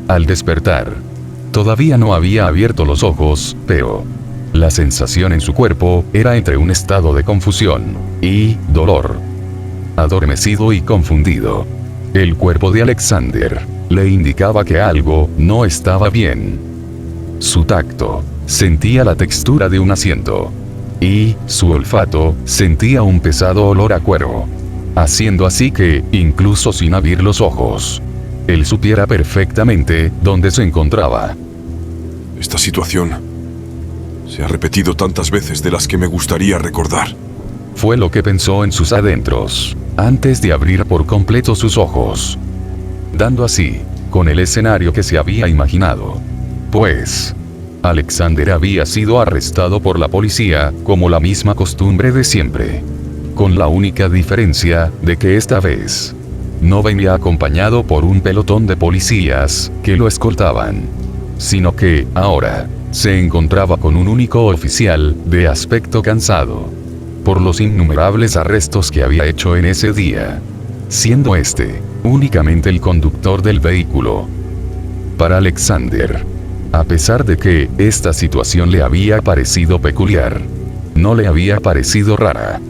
Al despertar, todavía no había abierto los ojos, pero la sensación en su cuerpo era entre un estado de confusión y dolor. Adormecido y confundido, el cuerpo de Alexander le indicaba que algo no estaba bien. Su tacto sentía la textura de un asiento, y su olfato sentía un pesado olor a cuero, haciendo así que, incluso sin abrir los ojos, él supiera perfectamente dónde se encontraba. Esta situación se ha repetido tantas veces de las que me gustaría recordar. Fue lo que pensó en sus adentros, antes de abrir por completo sus ojos, dando así con el escenario que se había imaginado. Pues Alexander había sido arrestado por la policía, como la misma costumbre de siempre, con la única diferencia de que esta vez no venía acompañado por un pelotón de policías que lo escoltaban, sino que, ahora, se encontraba con un único oficial, de aspecto cansado, por los innumerables arrestos que había hecho en ese día, siendo este únicamente el conductor del vehículo. Para Alexander, a pesar de que esta situación le había parecido peculiar, no le había parecido rara,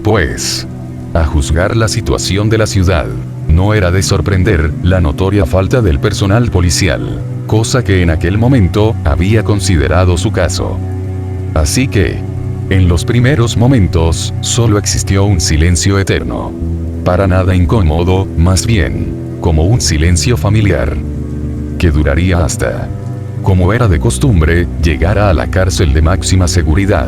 pues, a juzgar la situación de la ciudad, no era de sorprender la notoria falta del personal policial, cosa que en aquel momento había considerado su caso. Así que, en los primeros momentos, solo existió un silencio eterno. Para nada incómodo, más bien, como un silencio familiar, que duraría hasta, como era de costumbre, llegara a la cárcel de máxima seguridad.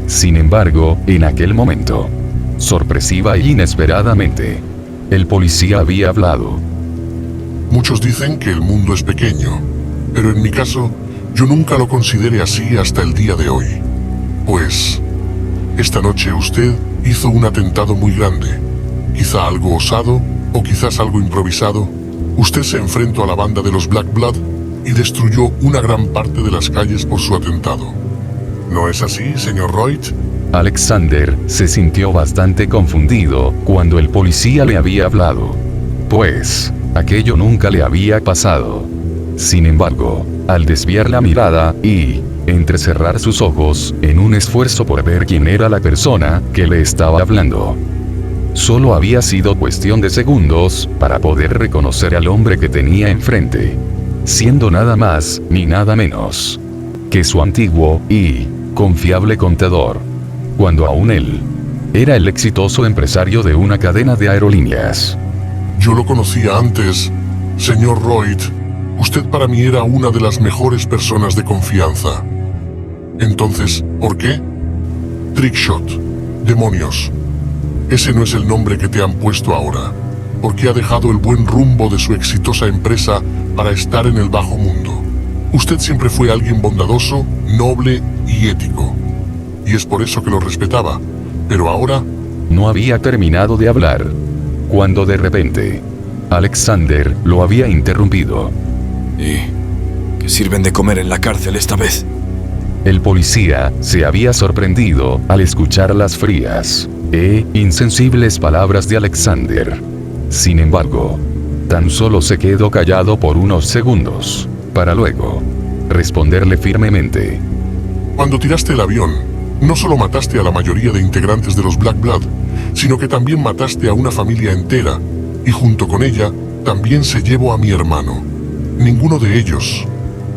Sin embargo, en aquel momento, sorpresiva e inesperadamente, el policía había hablado. Muchos dicen que el mundo es pequeño, pero en mi caso, yo nunca lo consideré así hasta el día de hoy. Pues, esta noche usted hizo un atentado muy grande, quizá algo osado, o quizás algo improvisado. Usted se enfrentó a la banda de los Black Blood y destruyó una gran parte de las calles por su atentado. ¿No es así, señor Royd? Alexander se sintió bastante confundido cuando el policía le había hablado, pues aquello nunca le había pasado. Sin embargo, al desviar la mirada y entrecerrar sus ojos en un esfuerzo por ver quién era la persona que le estaba hablando, solo había sido cuestión de segundos para poder reconocer al hombre que tenía enfrente, siendo nada más ni nada menos que su antiguo y confiable contador, cuando aún él era el exitoso empresario de una cadena de aerolíneas. Yo lo conocía antes, señor Royd. Usted para mí era una de las mejores personas de confianza. Entonces, ¿por qué? Trickshot. Demonios. Ese no es el nombre que te han puesto ahora, porque ha dejado el buen rumbo de su exitosa empresa para estar en el bajo mundo. Usted siempre fue alguien bondadoso, noble y ético. Y es por eso que lo respetaba. Pero ahora... No había terminado de hablar, cuando de repente, Alexander lo había interrumpido. ¿Y qué sirven de comer en la cárcel esta vez? El policía se había sorprendido al escuchar las frías e insensibles palabras de Alexander. Sin embargo, tan solo se quedó callado por unos segundos, para luego responderle firmemente. Cuando tiraste el avión, no solo mataste a la mayoría de integrantes de los Black Blood, sino que también mataste a una familia entera, y junto con ella, también se llevó a mi hermano. Ninguno de ellos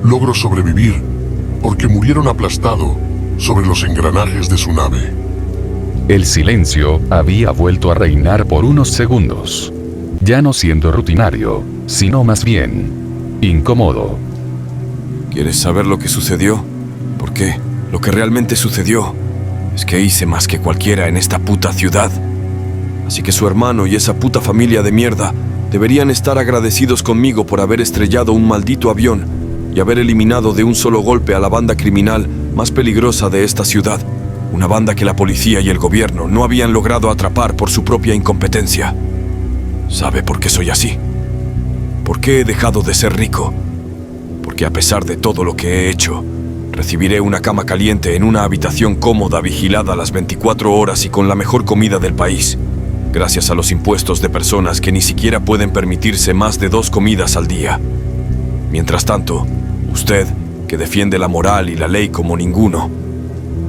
logró sobrevivir, porque murieron aplastado sobre los engranajes de su nave. El silencio había vuelto a reinar por unos segundos, ya no siendo rutinario, sino más bien incómodo. ¿Quieres saber lo que sucedió? ¿Por qué? Lo que realmente sucedió es que hice más que cualquiera en esta puta ciudad. Así que su hermano y esa puta familia de mierda deberían estar agradecidos conmigo por haber estrellado un maldito avión y haber eliminado de un solo golpe a la banda criminal más peligrosa de esta ciudad. Una banda que la policía y el gobierno no habían logrado atrapar por su propia incompetencia. ¿Sabe por qué soy así? ¿Por qué he dejado de ser rico? Porque a pesar de todo lo que he hecho, recibiré una cama caliente en una habitación cómoda, vigilada las 24 horas y con la mejor comida del país, gracias a los impuestos de personas que ni siquiera pueden permitirse más de 2 comidas al día. Mientras tanto, usted, que defiende la moral y la ley como ninguno,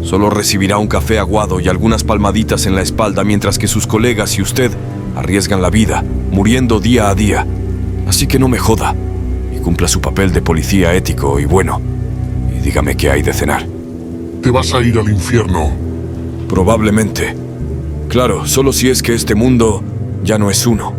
solo recibirá un café aguado y algunas palmaditas en la espalda, mientras que sus colegas y usted arriesgan la vida, muriendo día a día. Así que no me joda y cumpla su papel de policía ético y bueno, y dígame qué hay de cenar. Te vas a ir al infierno. Probablemente. Claro, solo si es que este mundo ya no es uno.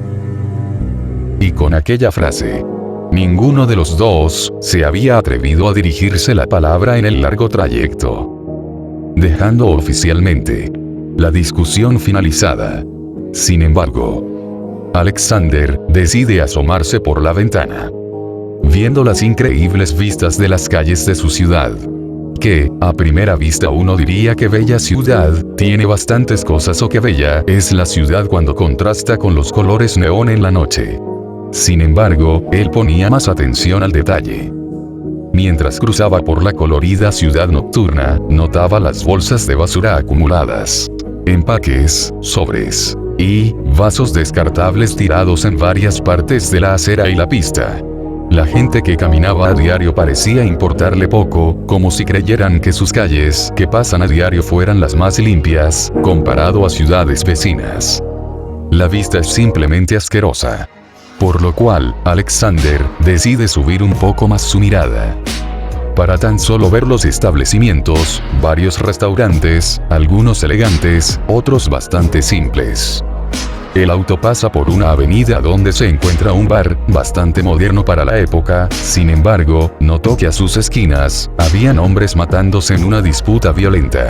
Y con aquella frase, ninguno de los dos se había atrevido a dirigirse la palabra en el largo trayecto, dejando oficialmente la discusión finalizada. Sin embargo, Alexander decide asomarse por la ventana, viendo las increíbles vistas de las calles de su ciudad, que, a primera vista uno diría que bella ciudad, tiene bastantes cosas o que bella es la ciudad cuando contrasta con los colores neón en la noche. Sin embargo, él ponía más atención al detalle. Mientras cruzaba por la colorida ciudad nocturna, notaba las bolsas de basura acumuladas, empaques, sobres y vasos descartables tirados en varias partes de la acera y la pista. La gente que caminaba a diario parecía importarle poco, como si creyeran que sus calles, que pasan a diario, fueran las más limpias, comparado a ciudades vecinas. La vista es simplemente asquerosa. Por lo cual, Alexander decide subir un poco más su mirada, para tan solo ver los establecimientos, varios restaurantes, algunos elegantes, otros bastante simples. El auto pasa por una avenida donde se encuentra un bar, bastante moderno para la época. Sin embargo, notó que a sus esquinas, habían hombres matándose en una disputa violenta.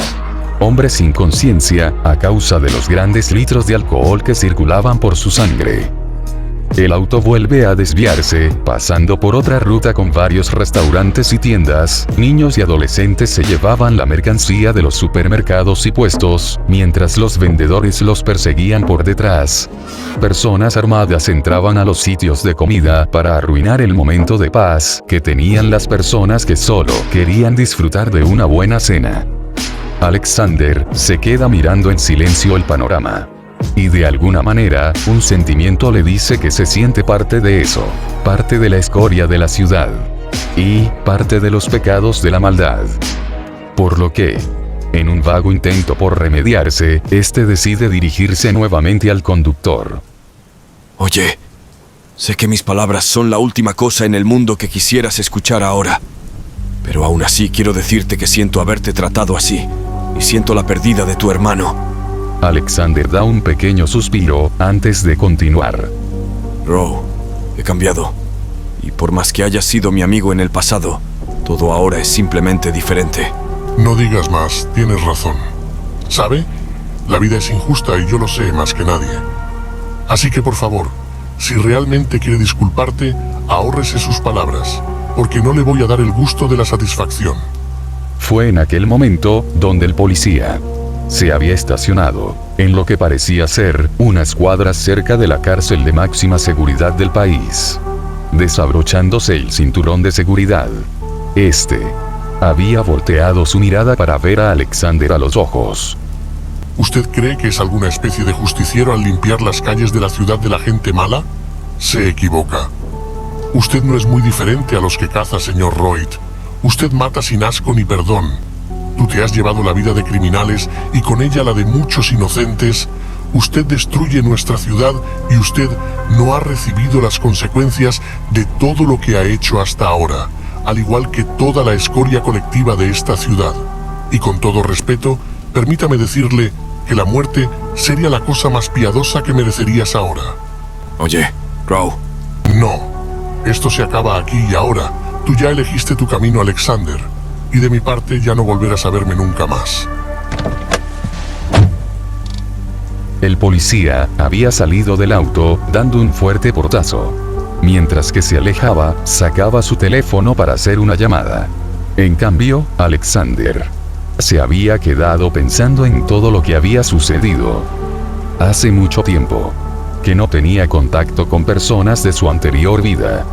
Hombres sin conciencia, a causa de los grandes litros de alcohol que circulaban por su sangre. El auto vuelve a desviarse, pasando por otra ruta con varios restaurantes y tiendas. Niños y adolescentes se llevaban la mercancía de los supermercados y puestos, mientras los vendedores los perseguían por detrás. Personas armadas entraban a los sitios de comida para arruinar el momento de paz que tenían las personas que solo querían disfrutar de una buena cena. Alexander se queda mirando en silencio el panorama. Y de alguna manera, un sentimiento le dice que se siente parte de eso, parte de la escoria de la ciudad, y parte de los pecados de la maldad. Por lo que, en un vago intento por remediarse, este decide dirigirse nuevamente al conductor. Oye, sé que mis palabras son la última cosa en el mundo que quisieras escuchar ahora, pero aún así quiero decirte que siento haberte tratado así, y siento la pérdida de tu hermano. Alexander da un pequeño suspiro antes de continuar. Roe, he cambiado. Y por más que hayas sido mi amigo en el pasado, todo ahora es simplemente diferente. No digas más, tienes razón. ¿Sabe? La vida es injusta y yo lo sé más que nadie. Así que por favor, si realmente quiere disculparte, ahórrese sus palabras, porque no le voy a dar el gusto de la satisfacción. Fue en aquel momento donde el policía se había estacionado en lo que parecía ser unas cuadras cerca de la cárcel de máxima seguridad del país, desabrochándose el cinturón de seguridad. Este había volteado su mirada para ver a Alexander a los ojos. ¿Usted cree que es alguna especie de justiciero al limpiar las calles de la ciudad de la gente mala? Se equivoca. Usted no es muy diferente a los que caza, señor Royd. Usted mata sin asco ni perdón. Tú te has llevado la vida de criminales y con ella la de muchos inocentes. Usted destruye nuestra ciudad y usted no ha recibido las consecuencias de todo lo que ha hecho hasta ahora, al igual que toda la escoria colectiva de esta ciudad. Y con todo respeto, permítame decirle que la muerte sería la cosa más piadosa que merecerías ahora. Oye, Roe. No, esto se acaba aquí y ahora. Tú ya elegiste tu camino, Alexander. Y de mi parte ya no volverás a verme nunca más. El policía había salido del auto, dando un fuerte portazo. Mientras que se alejaba, sacaba su teléfono para hacer una llamada. En cambio, Alexander se había quedado pensando en todo lo que había sucedido. Hace mucho tiempo que no tenía contacto con personas de su anterior vida.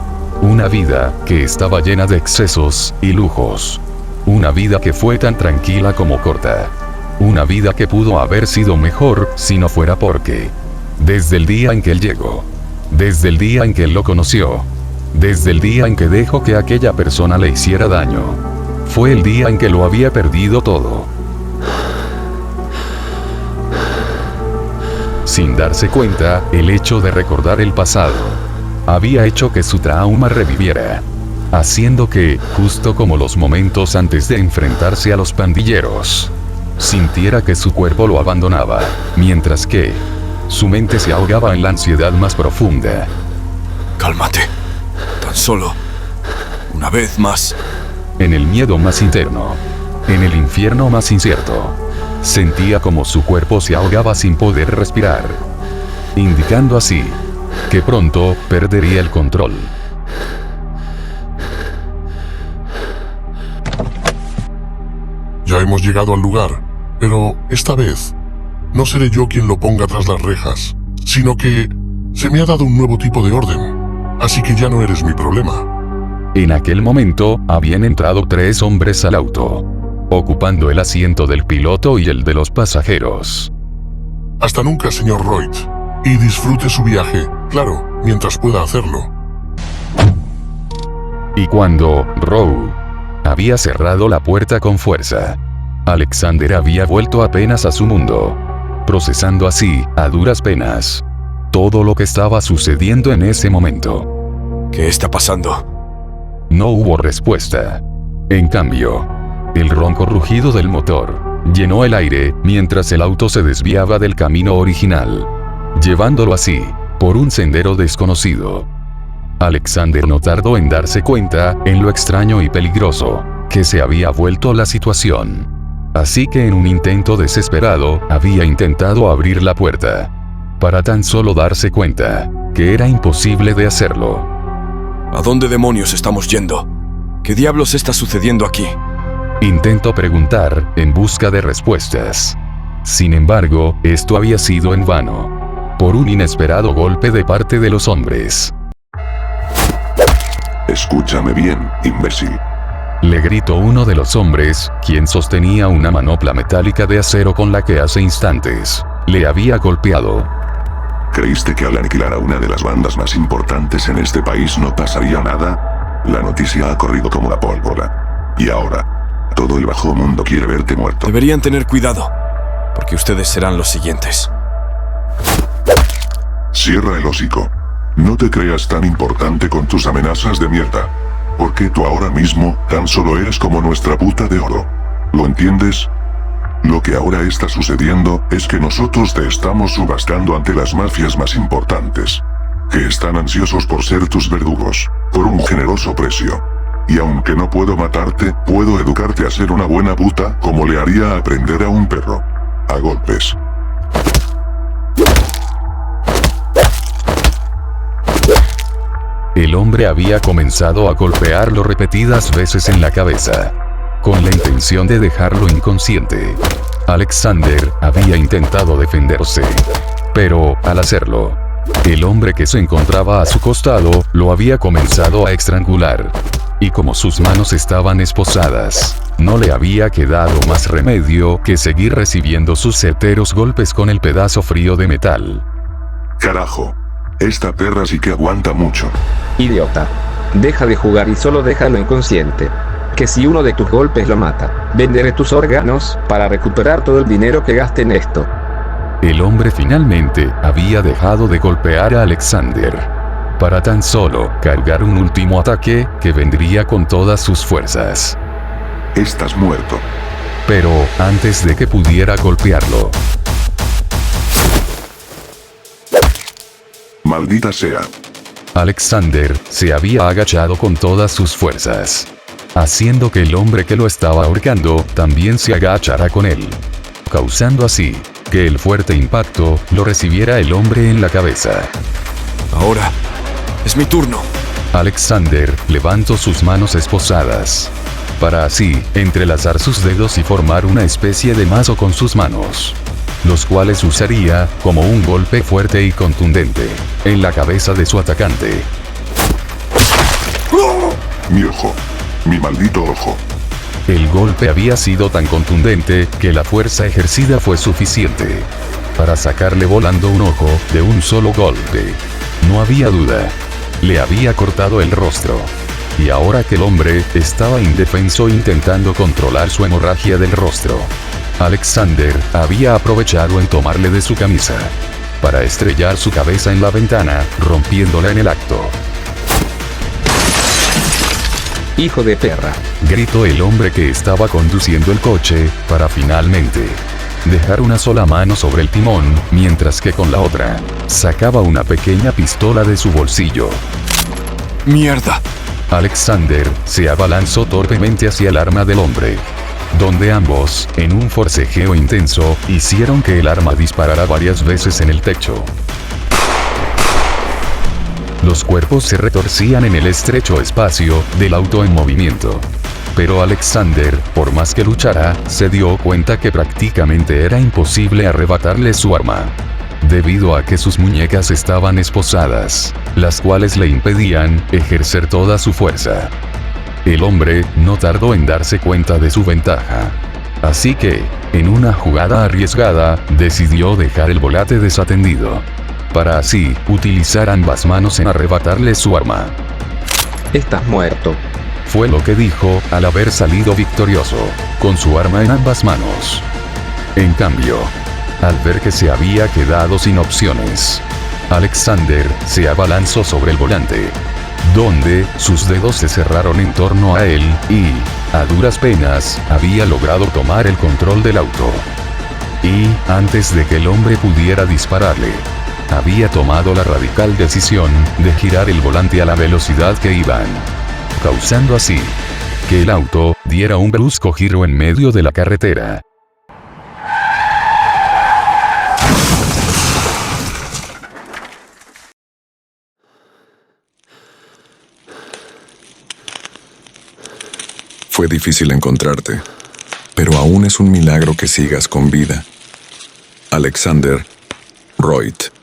Una vida que estaba llena de excesos y lujos. Una vida que fue tan tranquila como corta. Una vida que pudo haber sido mejor si no fuera porque, desde el día en que él llegó, desde el día en que él lo conoció, Desde el día en que dejó que aquella persona le hiciera daño. Fue el día en que lo había perdido todo. Sin darse cuenta, el hecho de recordar el pasado había hecho que su trauma reviviera, haciendo que, justo como los momentos antes de enfrentarse a los pandilleros, sintiera que su cuerpo lo abandonaba, mientras que su mente se ahogaba en la ansiedad más profunda. Cálmate. Tan solo una vez más. En el miedo más interno, en el infierno más incierto, sentía como su cuerpo se ahogaba sin poder respirar, indicando así que pronto perdería el control. Ya hemos llegado al lugar, pero esta vez no seré yo quien lo ponga tras las rejas, sino que se me ha dado un nuevo tipo de orden, así que ya no eres mi problema. En aquel momento, habían entrado 3 hombres al auto, ocupando el asiento del piloto y el de los pasajeros. Hasta nunca, señor Royd, y disfrute su viaje, claro, mientras pueda hacerlo. Y cuando Rowe había cerrado la puerta con fuerza, Alexander había vuelto apenas a su mundo, procesando así, a duras penas, todo lo que estaba sucediendo en ese momento. ¿Qué está pasando? No hubo respuesta. En cambio, el ronco rugido del motor llenó el aire mientras el auto se desviaba del camino original, llevándolo así por un sendero desconocido. Alexander no tardó en darse cuenta en lo extraño y peligroso que se había vuelto la situación. Así que en un intento desesperado, había intentado abrir la puerta, para tan solo darse cuenta que era imposible de hacerlo. ¿A dónde demonios estamos yendo? ¿Qué diablos está sucediendo aquí? Intentó preguntar en busca de respuestas. Sin embargo, esto había sido en vano, por un inesperado golpe de parte de los hombres. Escúchame bien, imbécil. Le gritó uno de los hombres, quien sostenía una manopla metálica de acero con la que hace instantes le había golpeado. ¿Creíste que al aniquilar a una de las bandas más importantes en este país no pasaría nada? La noticia ha corrido como la pólvora. Y ahora, todo el bajo mundo quiere verte muerto. Deberían tener cuidado, porque ustedes serán los siguientes. Cierra el hocico. No te creas tan importante con tus amenazas de mierda. Porque tú ahora mismo tan solo eres como nuestra puta de oro. ¿Lo entiendes? Lo que ahora está sucediendo es que nosotros te estamos subastando ante las mafias más importantes, que están ansiosos por ser tus verdugos, por un generoso precio. Y aunque no puedo matarte, puedo educarte a ser una buena puta como le haría aprender a un perro. A golpes. El hombre había comenzado a golpearlo repetidas veces en la cabeza, con la intención de dejarlo inconsciente. Alexander había intentado defenderse, pero, al hacerlo, el hombre que se encontraba a su costado lo había comenzado a estrangular. Y como sus manos estaban esposadas, no le había quedado más remedio que seguir recibiendo sus certeros golpes con el pedazo frío de metal. Carajo. Esta perra sí que aguanta mucho. Idiota. Deja de jugar y solo déjalo inconsciente. Que si uno de tus golpes lo mata, venderé tus órganos para recuperar todo el dinero que gaste en esto. El hombre finalmente había dejado de golpear a Alexander, para tan solo cargar un último ataque que vendría con todas sus fuerzas. Estás muerto. Pero, antes de que pudiera golpearlo, Maldita sea. Alexander se había agachado con todas sus fuerzas, haciendo que el hombre que lo estaba ahorcando también se agachara con él, causando así que el fuerte impacto lo recibiera el hombre en la cabeza. Ahora, es mi turno. Alexander levantó sus manos esposadas, para así entrelazar sus dedos y formar una especie de mazo con sus manos, los cuales usaría como un golpe fuerte y contundente en la cabeza de su atacante. Mi ojo. Mi maldito ojo. El golpe había sido tan contundente que la fuerza ejercida fue suficiente para sacarle volando un ojo de un solo golpe. No había duda. le había cortado el rostro. Y ahora que el hombre estaba indefenso intentando controlar su hemorragia del rostro, Alexander había aprovechado en tomarle de su camisa para estrellar su cabeza en la ventana, rompiéndola en el acto. Hijo de perra. Gritó el hombre que estaba conduciendo el coche, para finalmente dejar una sola mano sobre el timón, mientras que con la otra sacaba una pequeña pistola de su bolsillo. ¡Mierda! Alexander se abalanzó torpemente hacia el arma del hombre, donde ambos, en un forcejeo intenso, hicieron que el arma disparara varias veces en el techo. Los cuerpos se retorcían en el estrecho espacio del auto en movimiento. Pero Alexander, por más que luchara, se dio cuenta que prácticamente era imposible arrebatarle su arma, debido a que sus muñecas estaban esposadas, las cuales le impedían ejercer toda su fuerza. El hombre no tardó en darse cuenta de su ventaja. Así que, en una jugada arriesgada, decidió dejar el volante desatendido, para así utilizar ambas manos en arrebatarle su arma. Estás muerto. Fue lo que dijo al haber salido victorioso, con su arma en ambas manos. En cambio, al ver que se había quedado sin opciones, Alexander se abalanzó sobre el volante, donde sus dedos se cerraron en torno a él y, a duras penas, había logrado tomar el control del auto. Y, antes de que el hombre pudiera dispararle, había tomado la radical decisión de girar el volante a la velocidad que iban, causando así que el auto diera un brusco giro en medio de la carretera. Fue difícil encontrarte, pero aún es un milagro que sigas con vida. Alexander Royd.